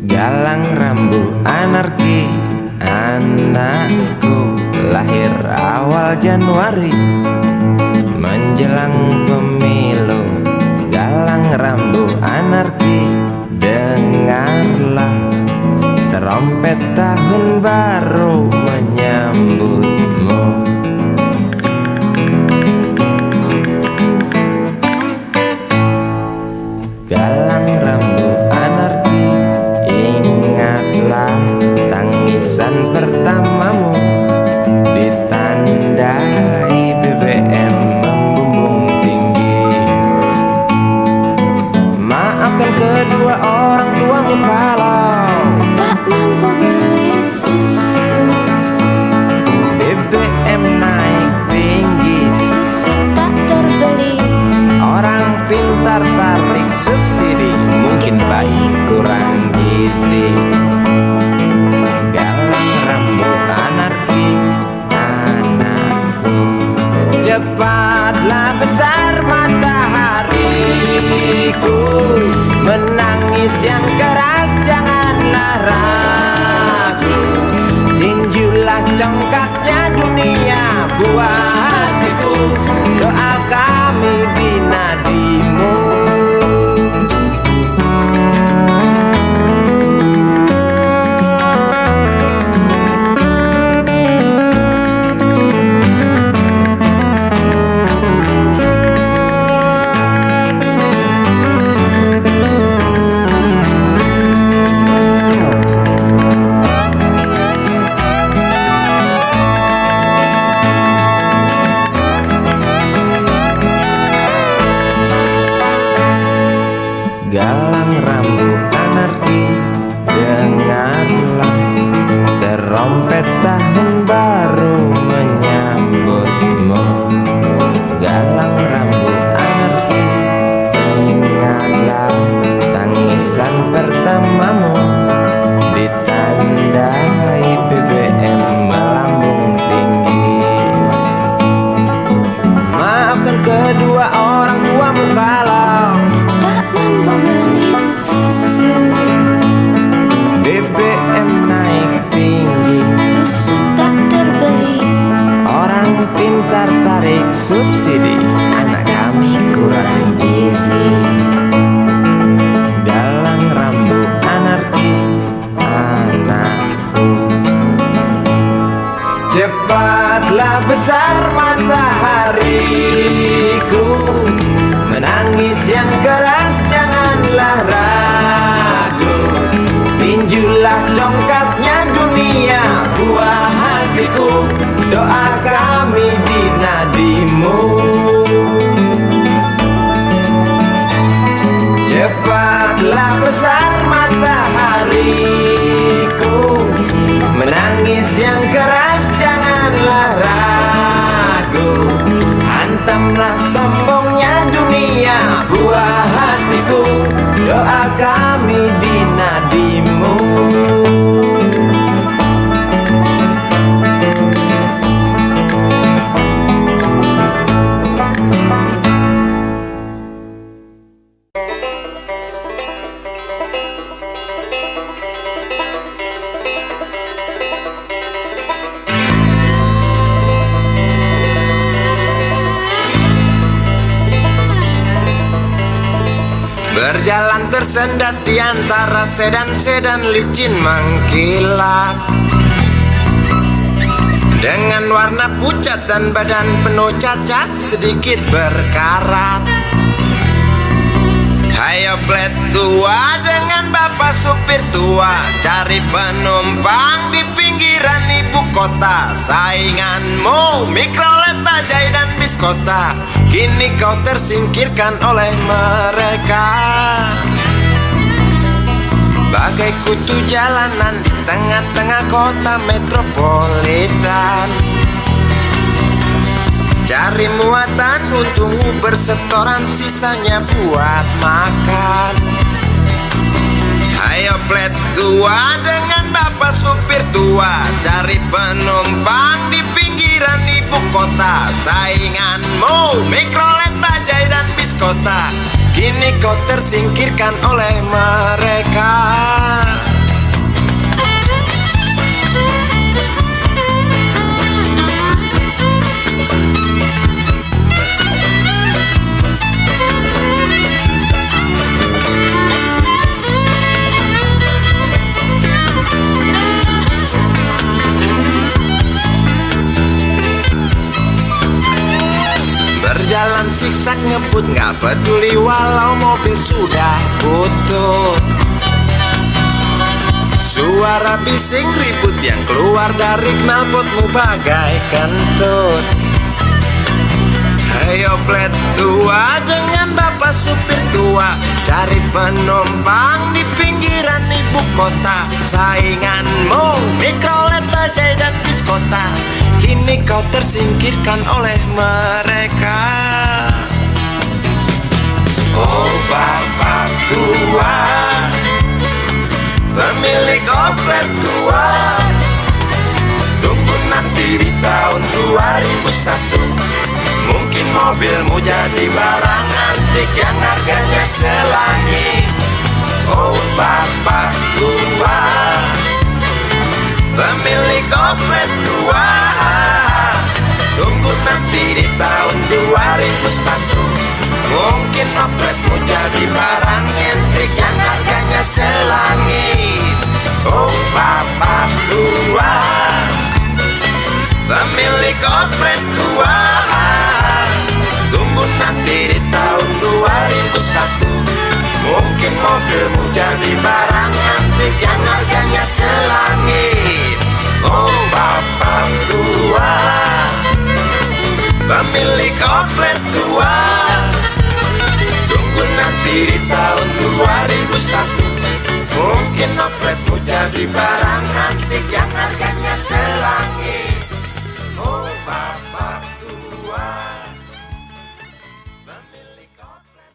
Galang rambu anarki, anakku lahir awal Januari menjelang pemilu. Galang rambu anarki, dengarlah trompet tahun baru menyambutmu. Galang rambu anarki, ingatlah tangisan pertamamu ditandai BBM membumbung tinggi. Maafkan kedua orang tuamu kalau tak mampu beli susu. Cepatlah besar matahariku, menangis yang keras janganlah ragu. Tinjulah congkaknya dunia buah hatiku, doa kami di nadimu. Galang rambut anarki, dengarlah terompet tahun baru menyambutmu. Galang rambut anarki, ingatlah tangisan pertamamu, ditandai BBM melambung tinggi. Maafkan kedua orang tuamu kalau tak mampu beli susu, BBM naik tinggi, susu tak terbeli. orang pintar tarik subsidi, anak kami kurang gizi. Galang rambut anarki, anakku. Cepatlah besar matahariku, menangis yang keras janganlah ragu. Tinjulah congkaknya dunia buah hatiku, doa kami di nadimu. Cepatlah besar matahariku, menangis yang keras janganlah ragu. Hantamlah sombongnya dunia buah hatiku, doa kami di nadimu. Berjalan tersendat di antara sedan-sedan licin mengkilat, dengan warna pucat dan badan penuh cacat sedikit berkarat. Hayo plet tua dengan bapak supir tua, cari penumpang di pinggiran ibu kota. Sainganmu Mikrolet, Bajai dan Biskota, kini kau tersingkirkan oleh mereka. Bagai kutu jalanan di tengah-tengah kota metropolitan, cari muatan untung Uber setoran, sisanya buat makan. Hayo plet tua dengan bapak supir tua, cari penumpang di pinggiran ibu kota. Sainganmu Mikrolet, Bajai dan Biskota, kini kau tersingkirkan oleh mereka. Berjalan siksak ngebut, gak peduli walau mobil sudah butut. Suara bising ribut yang keluar dari knalpotmu bagai kentut. Hayo plet tua dengan bapak supir tua, cari penumpang di pinggiran ibu kota. Sainganmu Mikrolet, Bajai dan Biskota, kini kau tersingkirkan oleh mereka. Oh bapak tua, pemilik oplet tua, tunggu nanti di tahun 2001, mungkin mobilmu jadi barang antik yang harganya selangit. Oh bapak tua, pemilik oplet tua, tunggu nanti di tahun 2001 mungkin opletmu jadi barang antik yang harganya selangit. Oh bapak tua, pemilik oplet tua, tunggu nanti di tahun 2001 mungkin mobilmu jadi barang antik yang harganya selangit. Oh bapak tua, pemilik oplet tua, tunggu nanti di tahun 2001 mungkin opletmu jadi barang antik yang harganya selangit. Oh bapak tua, pemilik oplet.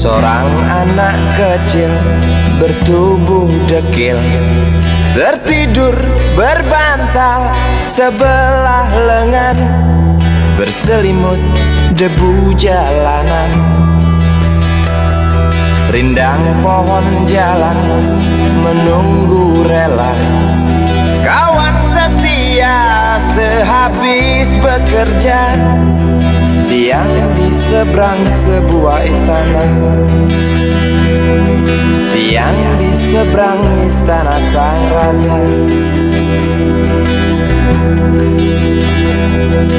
Seorang anak kecil bertubuh dekil tertidur berbantal sebelah lengan, berselimut debu jalanan. Rindang pohon jalan menunggu rela kawan setia sehabis bekerja. Siang di seberang sebuah istana, siang di seberang istana sang raja.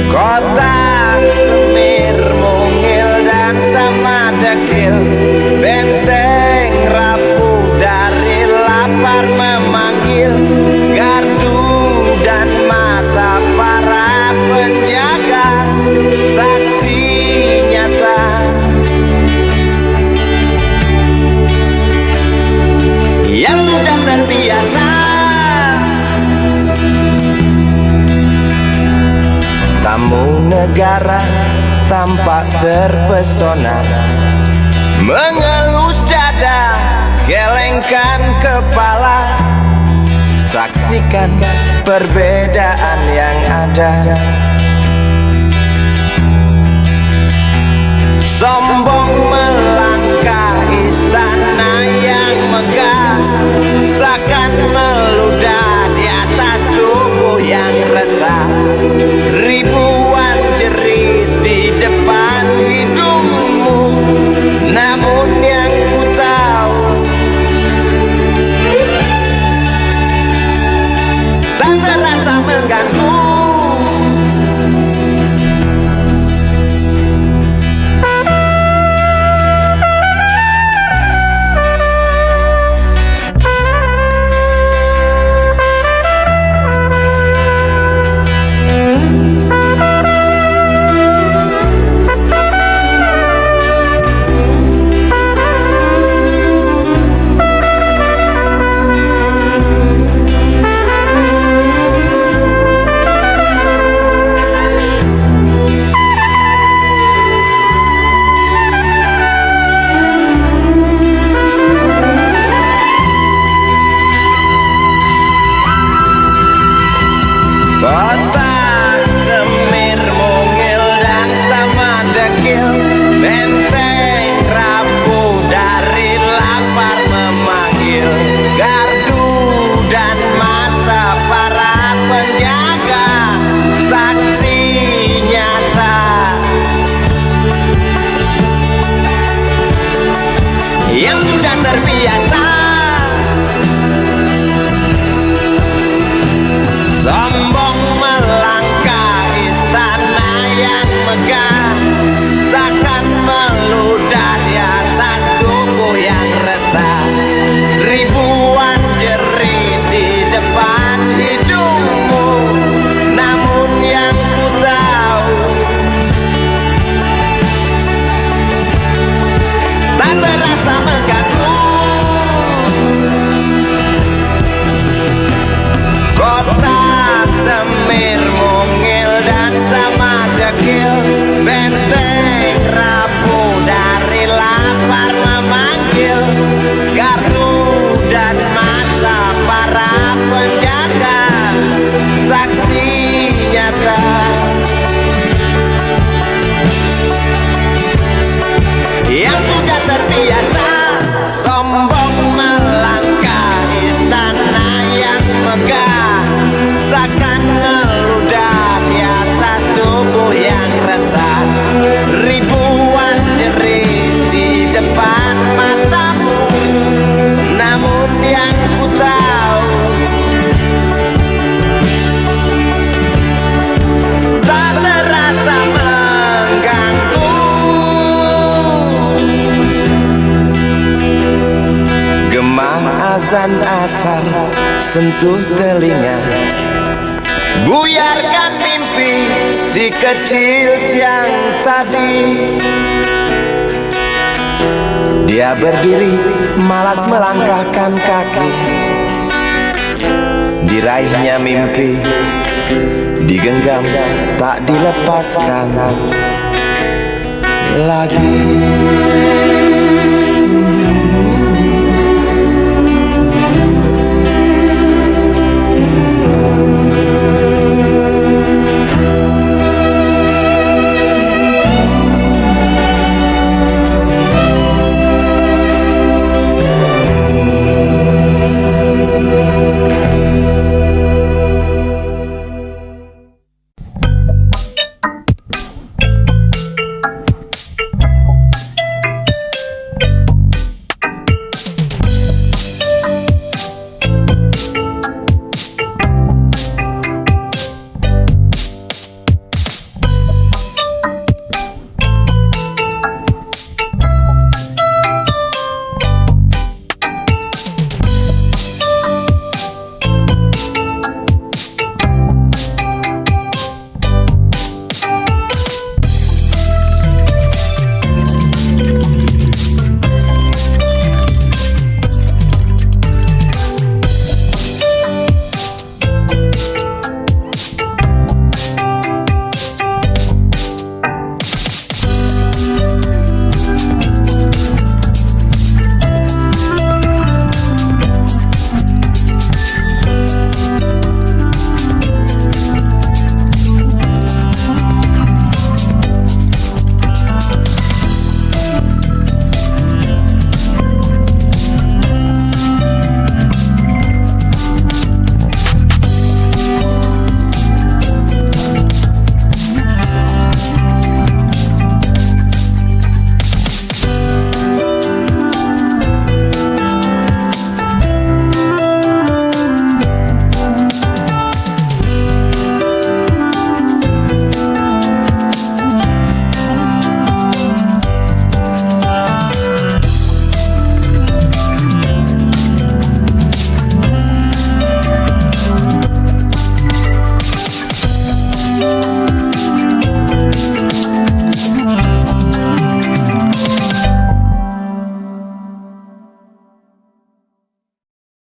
Kota Semir mungil dan sama dekil, benteng rapuh dari lapar memanggil. Gardu dan mata para penjaga saksi nyata. Yang sudah terbiasa tamu negara tampak terpesona, mengelus dada, gelengkan kepala, saksikan perbedaan yang ada. Sombong melangkah istana yang megah, seakan meludah di atas tubuh yang resah. Ribuan jerit di depan hidungmu, namun yang ku tahu tak terasa mengganggu. bagaikan saksi nyata. Yang sudah terbiasa sombong melangkahi tanah yang megah, seakan ngeludah di atas tubuh yang resah. Ribuan jerit di depan matamu, namun yang ku tahu tak terasa mengganggu. Gema azan asar sentuh telinga, buyarkan mimpi si kecil yang tadi. Dia berdiri malas melangkahkan kaki, diraihnya mimpi digenggam tak dilepaskan lagi.